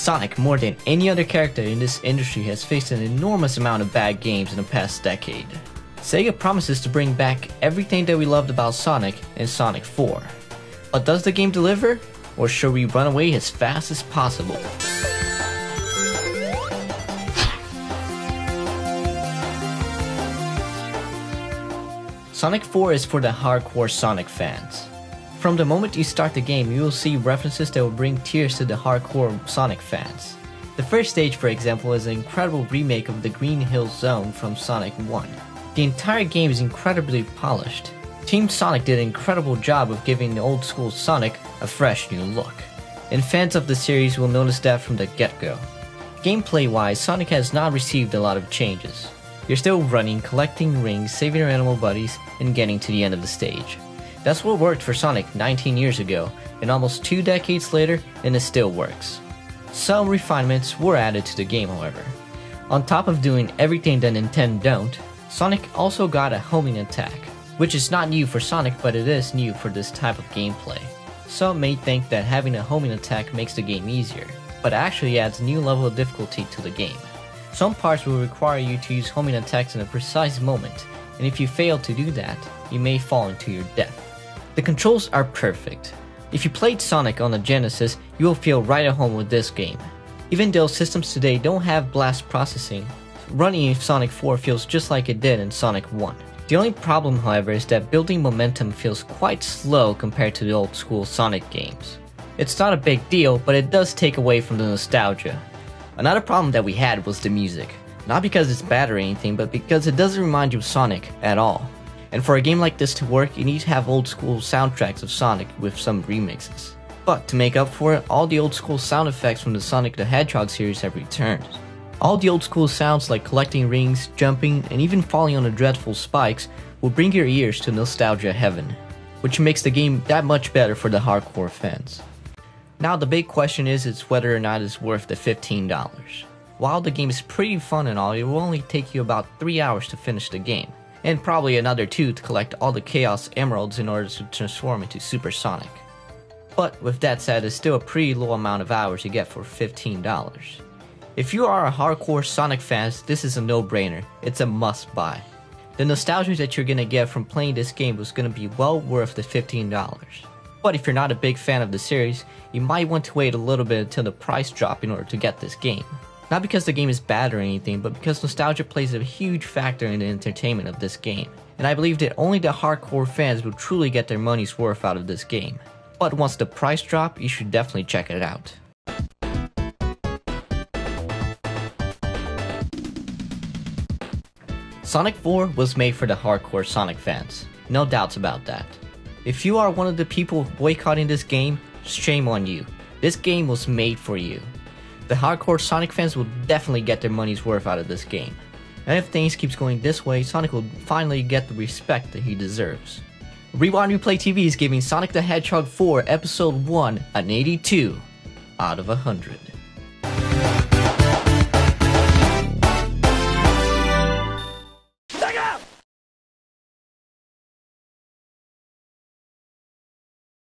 Sonic, more than any other character in this industry, has faced an enormous amount of bad games in the past decade. Sega promises to bring back everything that we loved about Sonic in Sonic 4. But does the game deliver? Or should we run away as fast as possible? Sonic 4 is for the hardcore Sonic fans. From the moment you start the game, you will see references that will bring tears to the hardcore Sonic fans. The first stage, for example, is an incredible remake of the Green Hill Zone from Sonic 1. The entire game is incredibly polished. Team Sonic did an incredible job of giving the old school Sonic a fresh new look, and fans of the series will notice that from the get-go. Gameplay-wise, Sonic has not received a lot of changes. You're still running, collecting rings, saving your animal buddies, and getting to the end of the stage. That's what worked for Sonic 19 years ago, and almost 2 decades later, and it still works. Some refinements were added to the game, however. On top of doing everything that Nintendo don't, Sonic also got a homing attack, which is not new for Sonic, but it is new for this type of gameplay. Some may think that having a homing attack makes the game easier, but actually adds a new level of difficulty to the game. Some parts will require you to use homing attacks in a precise moment, and if you fail to do that, you may fall into your death. The controls are perfect. If you played Sonic on the Genesis, you will feel right at home with this game. Even though systems today don't have blast processing, running in Sonic 4 feels just like it did in Sonic 1. The only problem, however, is that building momentum feels quite slow compared to the old school Sonic games. It's not a big deal, but it does take away from the nostalgia. Another problem that we had was the music. Not because it's bad or anything, but because it doesn't remind you of Sonic at all. And for a game like this to work, you need to have old school soundtracks of Sonic with some remixes. But to make up for it, all the old school sound effects from the Sonic the Hedgehog series have returned. All the old school sounds like collecting rings, jumping, and even falling on the dreadful spikes will bring your ears to nostalgia heaven, which makes the game that much better for the hardcore fans. Now the big question is whether or not it's worth the $15. While the game is pretty fun and all, it will only take you about 3 hours to finish the game, and probably another 2 to collect all the Chaos Emeralds in order to transform into Super Sonic. But with that said, it's still a pretty low amount of hours you get for $15. If you are a hardcore Sonic fan, this is a no-brainer. It's a must-buy. The nostalgia that you're gonna get from playing this game was gonna be well worth the $15. But if you're not a big fan of the series, you might want to wait a little bit until the price drop in order to get this game. Not because the game is bad or anything, but because nostalgia plays a huge factor in the entertainment of this game. And I believe that only the hardcore fans will truly get their money's worth out of this game. But once the price drop, you should definitely check it out. Sonic 4 was made for the hardcore Sonic fans, no doubts about that. If you are one of the people boycotting this game, shame on you. This game was made for you. The hardcore Sonic fans will definitely get their money's worth out of this game. And if things keeps going this way, Sonic will finally get the respect that he deserves. Rewind Replay TV is giving Sonic the Hedgehog 4 Episode 1 an 82 out of 100.